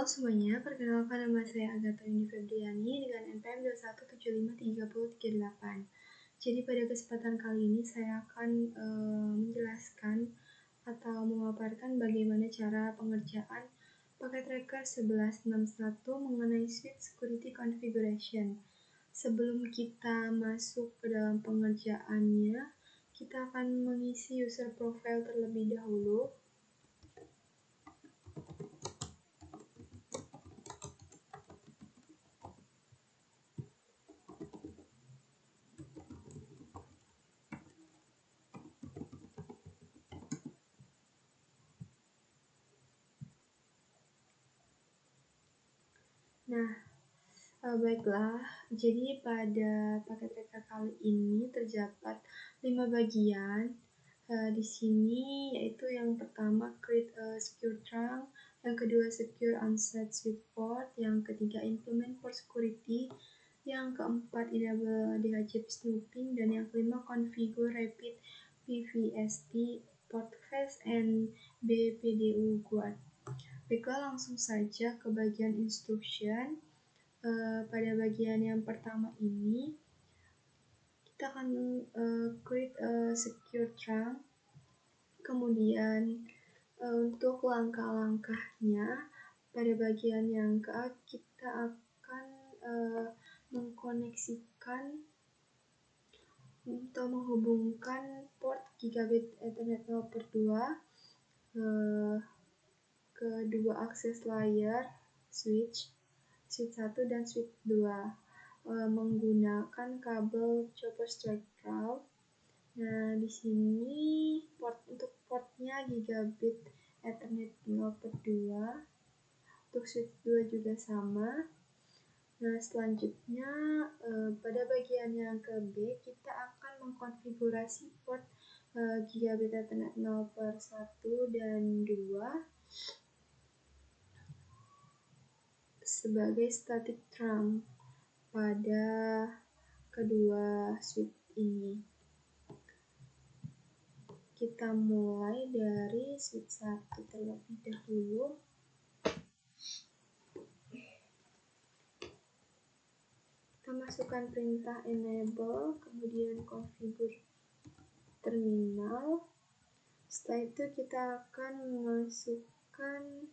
semuanya, perkenalkan nama saya Agatha Yuni Febriani dengan NPM 21753038. Jadi pada kesempatan kali ini saya akan menjelaskan atau memaparkan bagaimana cara pengerjaan paket tracker 1161 mengenai Switch Security Configuration. Sebelum kita masuk ke dalam pengerjaannya, kita akan mengisi user profile terlebih dahulu. Baiklah, jadi pada paket tracker kali ini terdapat 5 bagian di sini, yaitu yang pertama create a secure trunk, yang kedua secure unset switch port, yang ketiga implement port security, yang keempat enable DHCP snooping, dan yang kelima configure rapid PVST port face and BPDU guard. Baiklah, langsung saja ke bagian instruction. Pada bagian yang pertama ini kita akan create a secure trunk. Kemudian untuk langkah-langkahnya pada bagian yang ke A kita akan mengkoneksikan atau menghubungkan port gigabit Ethernet 0/2 ke dua akses layer switch 1 dan switch 2 menggunakan kabel chopper straight route. Nah, di sini untuk portnya gigabit Ethernet 0/2, untuk switch 2 juga sama. Nah, selanjutnya pada bagian yang ke B kita akan mengkonfigurasi port gigabit Ethernet 0/1 dan 2 sebagai static trunk pada kedua switch ini. Kita mulai dari switch 1 terlebih dahulu. Kita masukkan perintah enable, kemudian configure terminal. Setelah itu kita akan memasukkan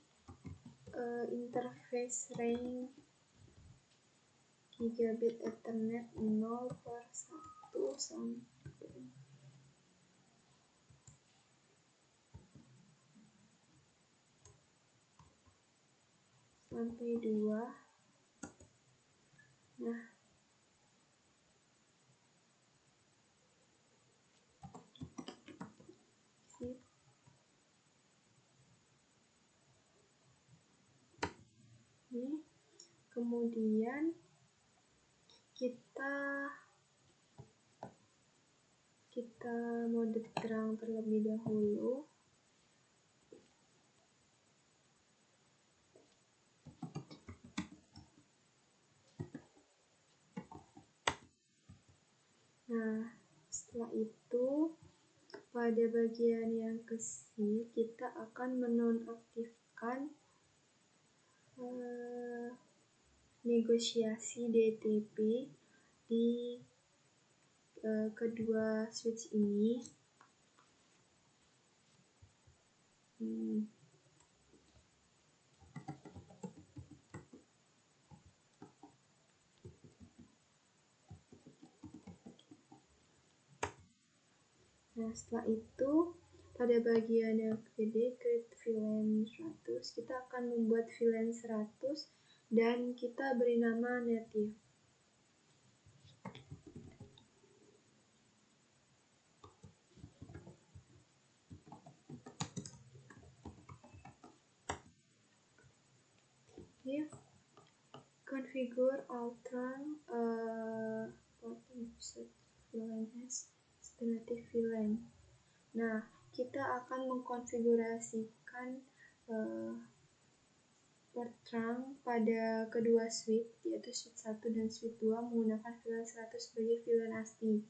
interface range gigabit Ethernet 0/1 sampai 2. Nah, ini kemudian kita mode terang terlebih dahulu. Nah, setelah itu pada bagian yang ke C kita akan menonaktifkan negosiasi DTP di kedua switch ini. Nah, setelah itu pada bagian yang kedua create VLAN 100, kita akan membuat VLAN 100 dan kita beri nama native. If configure all trunk VLAN as alternative VLAN. Nah, kita akan mengkonfigurasikan port trunk pada kedua switch, yaitu switch 1 dan switch 2 menggunakan VLAN 100 sebagai VLAN ASCII.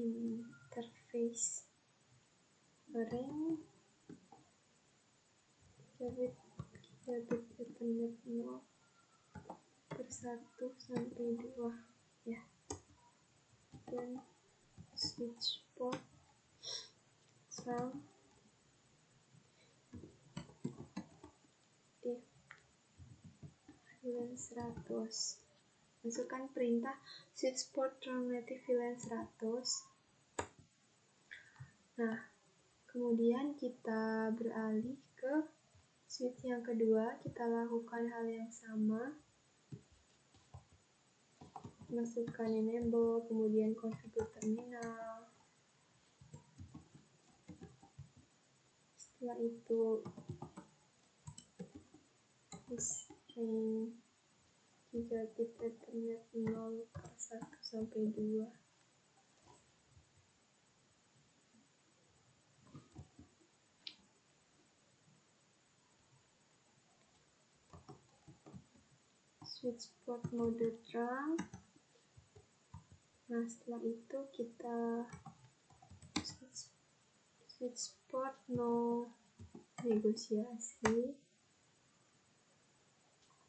interface ring gigabit Ethernet 0/1 sampai 2 ya, dan switch port trunk di VLAN 100. Masukkan perintah switch port trunk native VLAN 100. Nah, kemudian kita beralih ke switch yang kedua. Kita lakukan hal yang sama. Masukkan enable, kemudian configure terminal. Setelah itu string gigabit Ethernet 0/1 sampai 2. Switch port mode trunk. Nah, setelah itu kita switch port no negosiasi,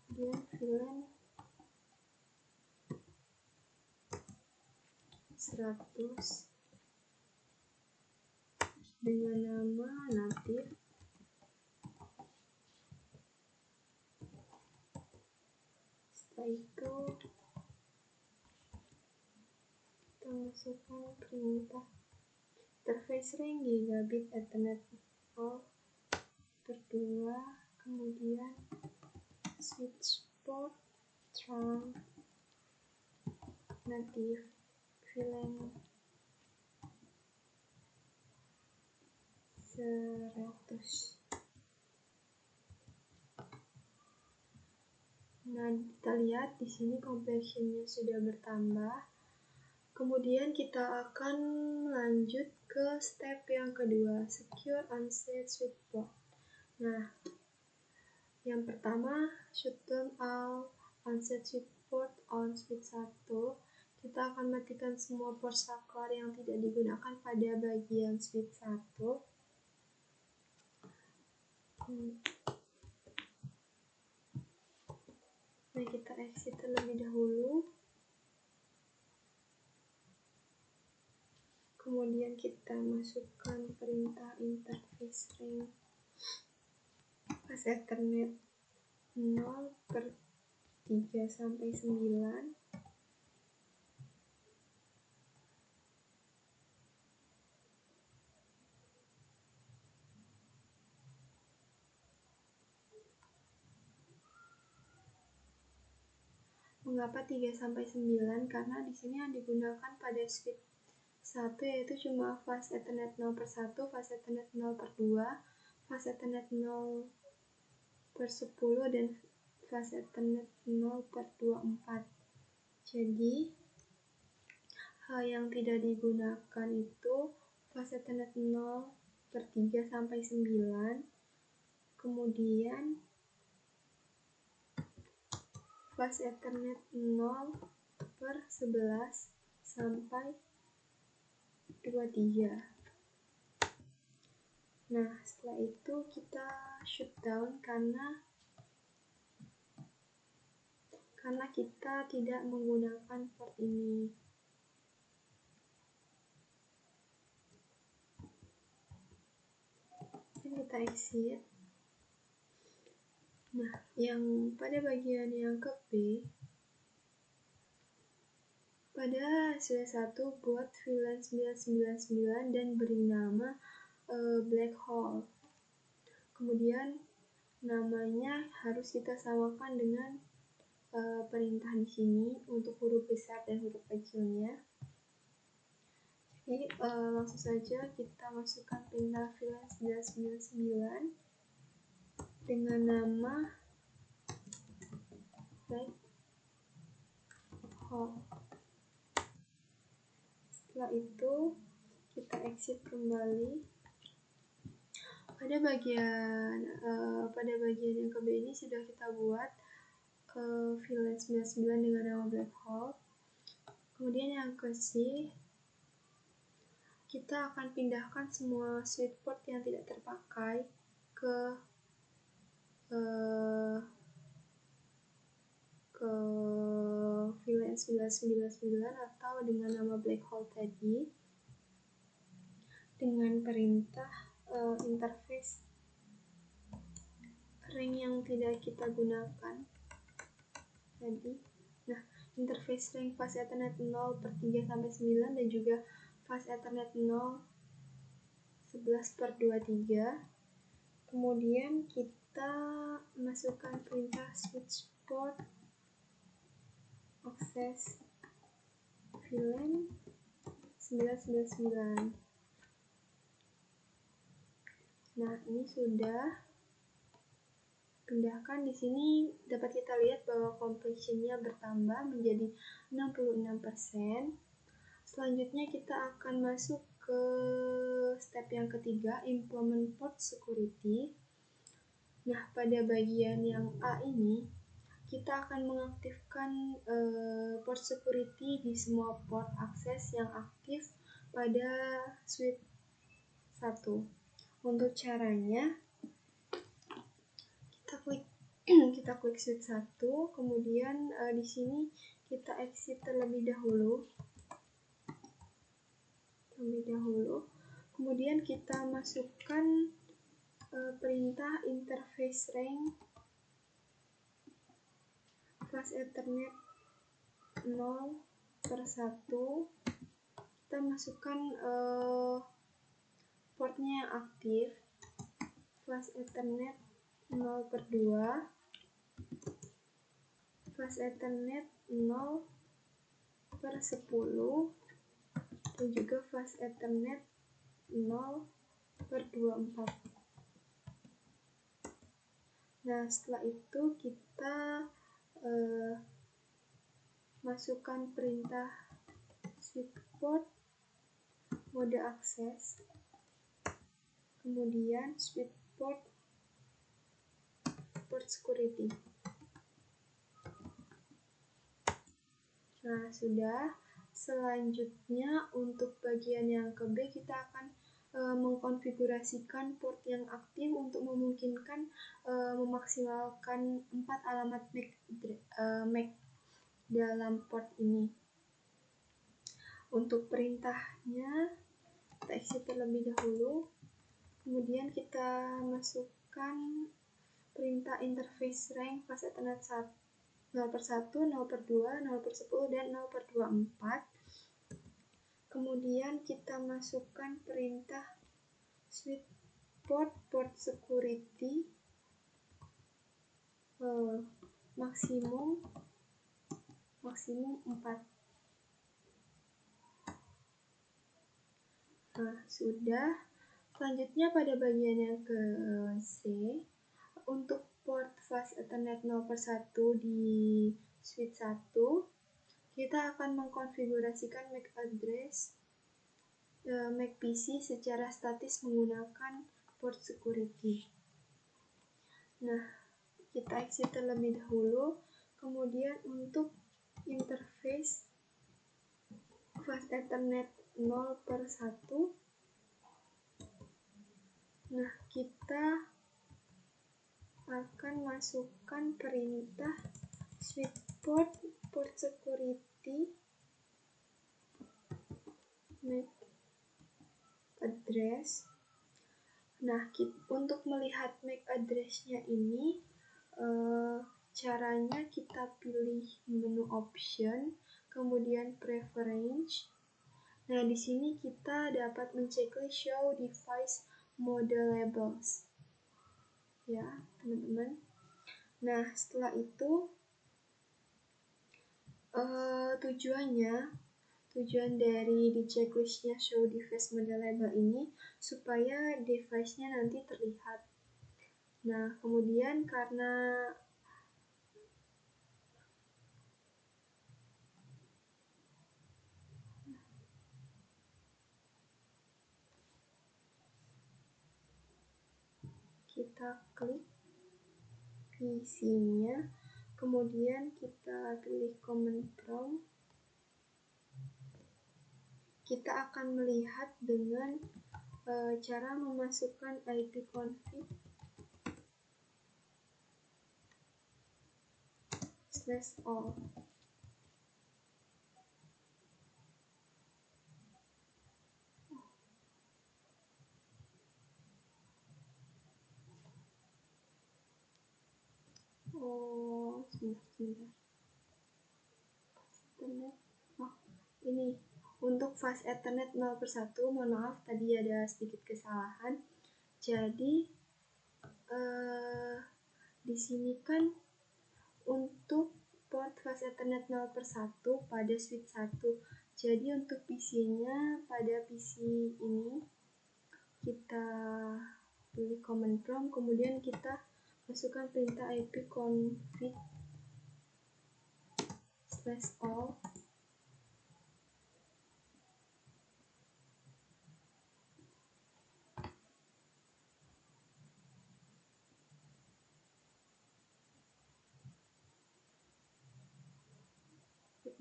kemudian VLAN 100 dengan nama native. Setelah itu kita masukkan perintah interface ring gigabit Ethernet 0/2, kemudian switch port trunk native VLAN 100. Nah, kita lihat di sini complexionnya sudah bertambah. Kemudian kita akan lanjut ke step yang kedua, secure unset switch port. Nah, yang pertama, shutdown all unset switch port on switch 1. Kita akan matikan semua port saklar yang tidak digunakan pada bagian switch 1. Nah, kita exit terlebih dahulu. Kemudian kita masukkan perintah interface ring pas Ethernet 0/3 sampai 9. Mengapa 3 sampai 9? Karena di sini yang digunakan pada switch 1 yaitu cuma fast Ethernet 0/1, fast Ethernet 0/2, fast Ethernet 0/10, dan fast Ethernet 0/24. Jadi, hal yang tidak digunakan itu fast Ethernet 0/3 sampai 9, kemudian fast Ethernet 0/11 sampai 23. Nah, setelah itu kita shutdown karena kita tidak menggunakan port ini. Dan kita exit. Nah, yang pada bagian yang ke B, pada switch 1 buat VLAN 999 dan beri nama black hole. Kemudian namanya harus kita samakan dengan perintah di sini untuk huruf besar dan huruf kecilnya. Jadi langsung saja kita masukkan perintah VLAN 999 dengan nama black hole. Setelah itu kita exit kembali. Pada bagian yang ke B ini sudah kita buat VLAN 99 dengan nama black hole. Kemudian yang ke C, kita akan pindahkan semua switch port yang tidak terpakai ke VLAN 999 atau dengan nama black hole tadi dengan perintah interface ring yang tidak kita gunakan tadi. Nah, interface ring fast Ethernet 0/3 sampai 9 dan juga fast Ethernet 0 11/23. Kemudian kita masukkan perintah switch port access VLAN 999. Nah, ini sudah pindahkan. Di sini dapat kita lihat bahwa completion-nya bertambah menjadi 66%. Selanjutnya kita akan masuk ke step yang ketiga, implement port security. Nah, pada bagian yang A ini kita akan mengaktifkan port security di semua port akses yang aktif pada switch 1. Untuk caranya, kita klik switch 1, kemudian di sini kita exit terlebih dahulu. Kemudian kita masukkan perintah interface ring fast Ethernet 0/1. Kita masukkan portnya yang aktif, fast Ethernet 0/2, fast Ethernet 0/10, dan juga fast Ethernet 0/24. Nah, setelah itu kita masukkan perintah switch port mode akses, kemudian switch port security. Nah, sudah. Selanjutnya untuk bagian yang ke B, kita akan mengkonfigurasikan port yang aktif untuk memungkinkan memaksimalkan 4 alamat MAC dalam port ini. Untuk perintahnya, kita exit terlebih dahulu. Kemudian kita masukkan perintah interface ring fast Ethernet 0/1, 0/2, 0/10, dan 0/24. Kemudian kita masukkan perintah switch port security maksimum 4. Nah, sudah. Selanjutnya pada bagian yang ke C, untuk port fast Ethernet 0/1 di switch 1, kita akan mengkonfigurasikan MAC address MAC PC secara statis menggunakan port security. Nah, kita exit terlebih dahulu. Kemudian untuk interface fast Ethernet 0/1, nah, kita akan masukkan perintah switch port security MAC address. Nah, untuk melihat MAC address-nya ini, caranya kita pilih menu option, kemudian preference. Nah, di sini kita dapat menceklis show device model labels. Ya, teman-teman. Nah, setelah itu tujuan dari di checklistnya show device model label ini supaya device-nya nanti terlihat. Nah, kemudian karena kita klik PC-nya, kemudian kita pilih command prompt, kita akan melihat dengan cara memasukkan ipconfig /all. Sebentar. Ini untuk fast Ethernet 0/1, mohon maaf tadi ada sedikit kesalahan. Jadi di sini kan untuk port fast Ethernet 0/1 pada switch 1. Jadi untuk PC-nya pada PC ini kita pilih command prompt, kemudian kita masukkan perintah ipconfig /all.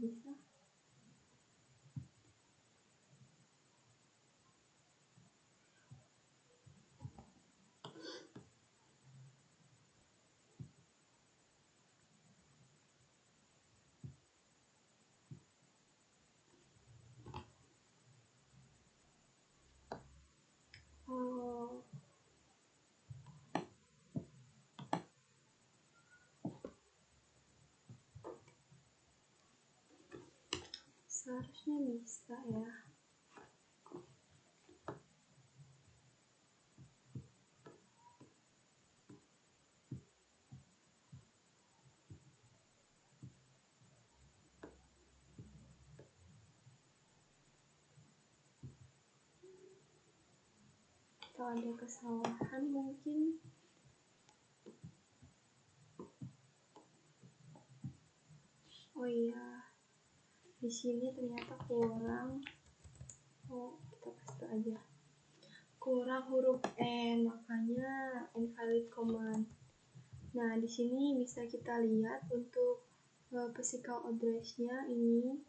Bisa. Seharusnya bisa ya. Atau ada kesalahan mungkin. Oh iya, di sini ternyata kurang. Kita paste aja. Kurang huruf N, makanya invalid command. Nah, di sini bisa kita lihat untuk physical address-nya ini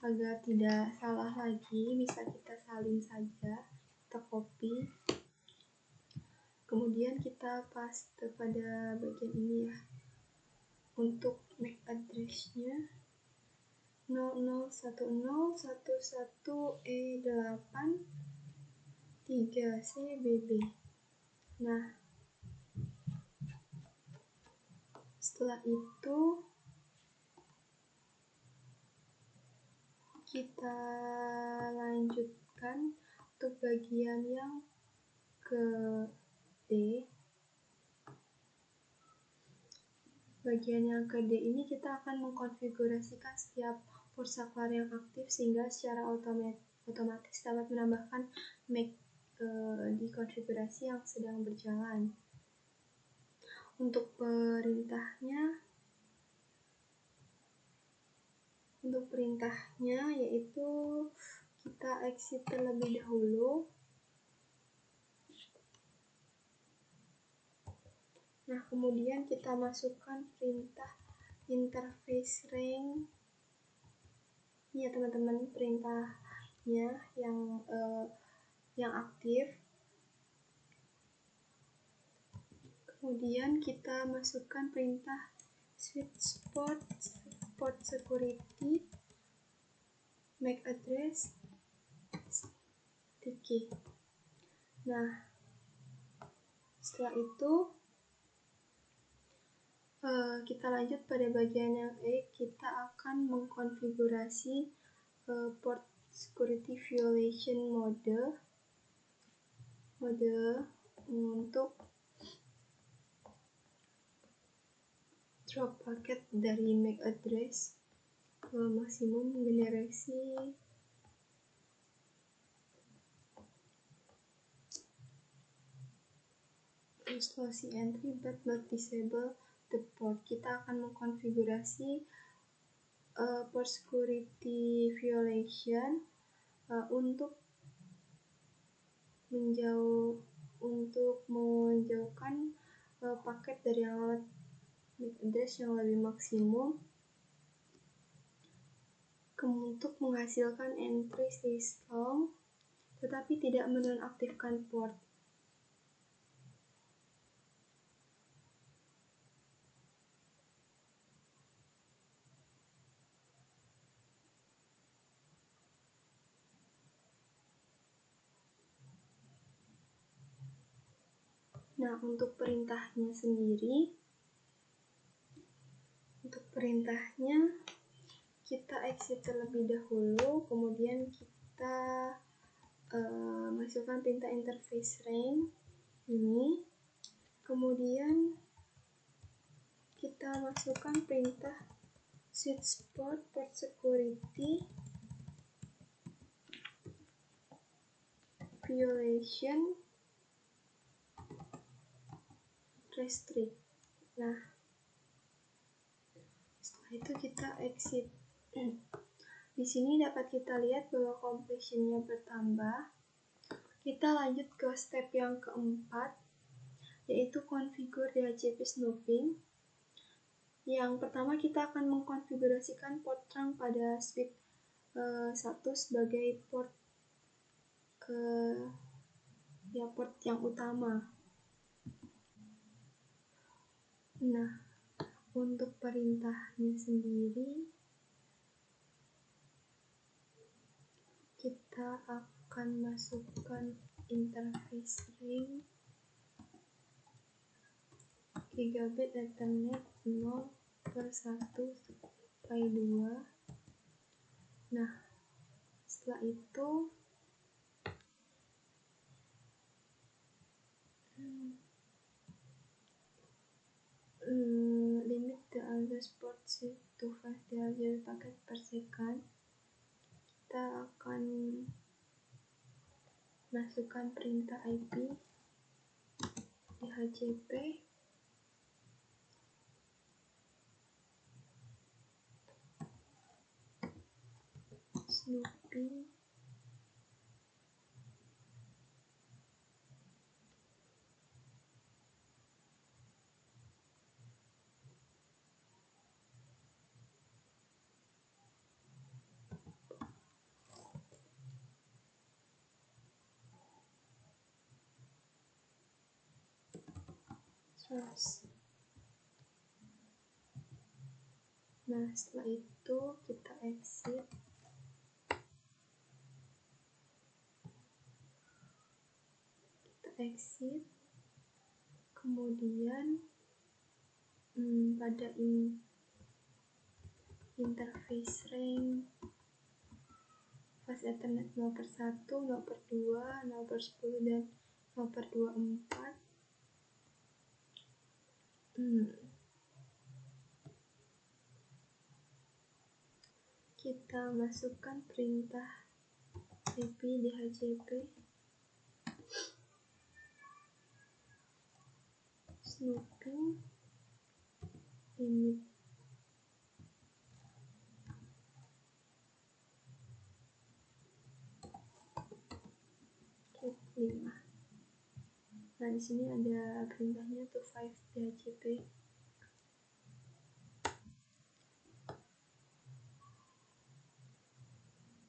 agar tidak salah lagi, bisa kita salin saja, kita copy. Kemudian kita paste pada bagian ini ya. Untuk MAC address-nya 001011E8 3CBB. Nah, setelah itu kita lanjutkan untuk bagian yang ke D. Bagian yang ke D ini kita akan mengkonfigurasikan setiap port saklar yang aktif sehingga secara otomatis dapat menambahkan MAC di konfigurasi yang sedang berjalan. Untuk perintahnya yaitu kita exit terlebih dahulu. Nah, kemudian kita masukkan perintah interface range. Ini ya teman-teman, perintahnya yang aktif. Kemudian kita masukkan perintah switch port security MAC address sticky. Nah, setelah itu kita lanjut pada bagian yang E. Kita akan mengkonfigurasi port security violation mode untuk drop paket dari MAC address ke maksimum generasi close entry but not disable the port. Kita akan mengkonfigurasi port security violation untuk menjauhkan paket dari alamat MAC address yang lebih maksimum. untuk menghasilkan entry system tetapi tidak menonaktifkan port. Nah, untuk perintahnya sendiri, kita exit terlebih dahulu, kemudian kita masukkan perintah interface range ini, kemudian kita masukkan perintah switch port security violation restrict. Nah, setelah itu kita exit. Di sini dapat kita lihat bahwa completion-nya bertambah. Kita lanjut ke step yang keempat, yaitu configure DHCP snooping. Yang pertama kita akan mengkonfigurasikan port trunk pada switch 1 sebagai port yang utama. Nah, untuk perintahnya sendiri kita akan masukkan interface ring gigabit ethernet 0/1/2. Nah, setelah itu limit the address port to 5 DHCP packet per second. Kita akan masukkan perintah IP DHCP snooping source. Nah, setelah itu kita exit. Kemudian pada interface range fast ethernet 0/1, 0/2, 0/10 dan 0/24. Kita masukkan perintah IP DHCP snooping limit cap 5. Nah, di sini ada perintahnya to 5 DHCP.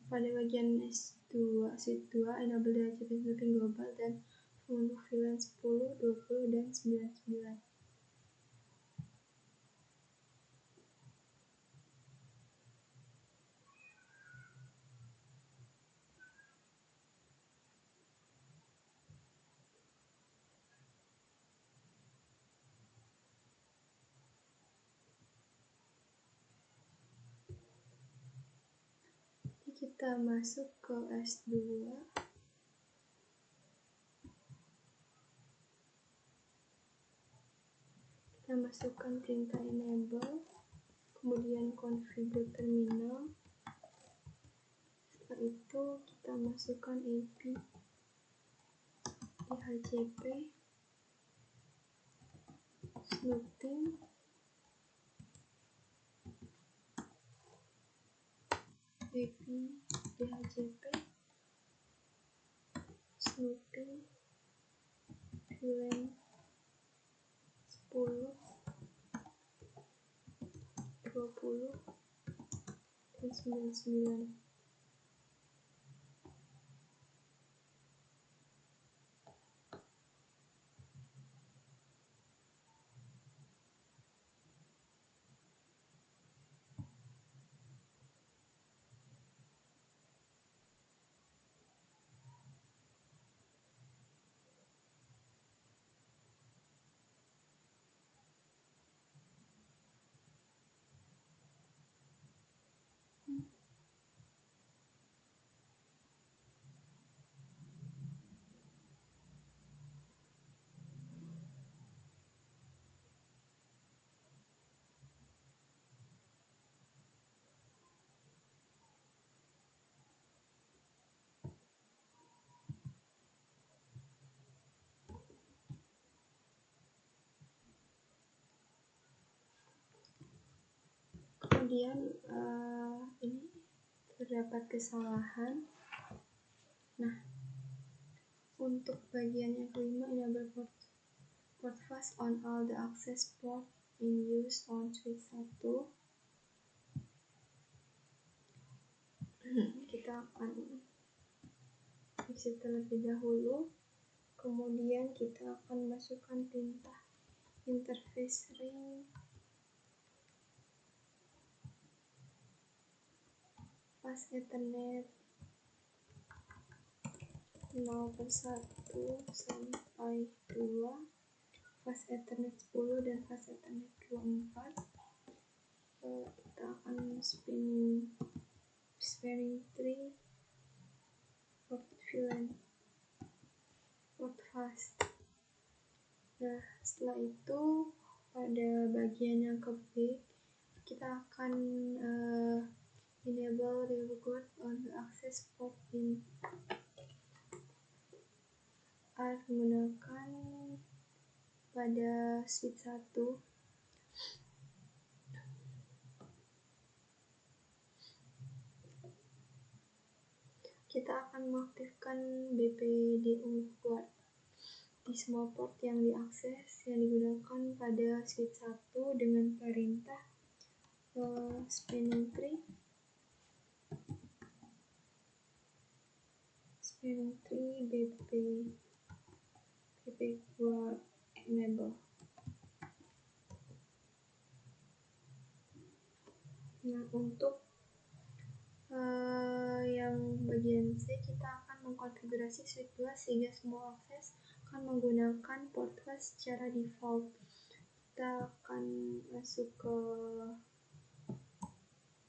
Pada bagian S2, Sheet 2, enable DHCP snooping global dan untuk VLAN 10, 20, dan 99. Kita masuk ke S2. Kita masukkan perintah enable, kemudian configure terminal. Setelah itu kita masukkan IP DHCP snooping IP DHCP snooping VLAN 10, 20, dan dan 99. Kemudian ini terdapat kesalahan. Nah, untuk bagian yang kelima, enable port fast on all the access port in use on switch 1. Kita akan exit terlebih dahulu, kemudian kita akan masukkan perintah interface ring fast ethernet 0/1 sampai 2, fast ethernet 10 dan fast ethernet 24. Kita akan spanning tree port VLAN port fast. Nah, setelah itu pada bagian yang ke B kita akan enable reboot on the access port in R menggunakan pada switch 1. Kita akan mengaktifkan BPDU guard di semua port yang diakses yang digunakan pada switch 1 dengan perintah spanning tree BP guard enable. Nah, untuk yang bagian C kita akan mengkonfigurasi switch 2 sehingga semua akses akan menggunakan port fast secara default. Kita akan masuk ke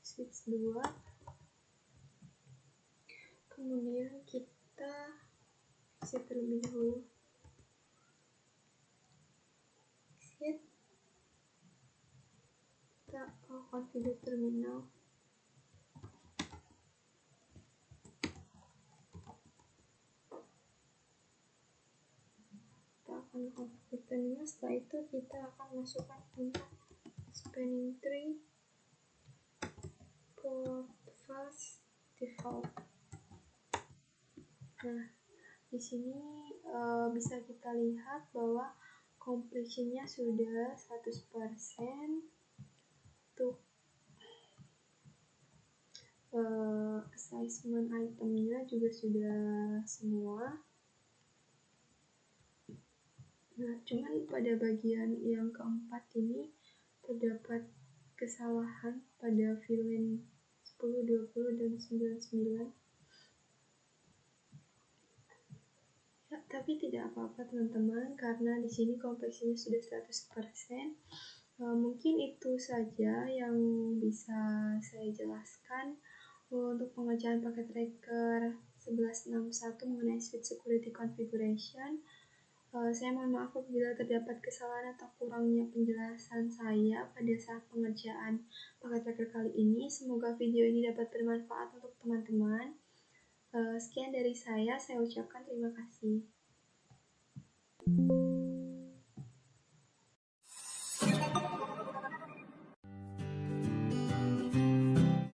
switch 2, kemudian kita exit terlebih dahulu. Exit, kita configure terminal. Kita akan configure terminal. Setelah itu kita akan masukkan perintah spanning tree port fast default. Nah, di sini bisa kita lihat bahwa completion-nya sudah 100%. Untuk assessment itemnya juga sudah semua. Nah, cuman pada bagian yang keempat ini terdapat kesalahan pada VLAN 10, 20, dan 99. Ya, tapi tidak apa-apa teman-teman, karena di sini kompleksinya sudah 100%. Mungkin itu saja yang bisa saya jelaskan untuk pengerjaan paket tracker 1161 mengenai switch security configuration. Saya mohon maaf apabila terdapat kesalahan atau kurangnya penjelasan saya pada saat pengerjaan paket tracker kali ini. Semoga video ini dapat bermanfaat untuk teman-teman. Sekian dari saya ucapkan terima kasih.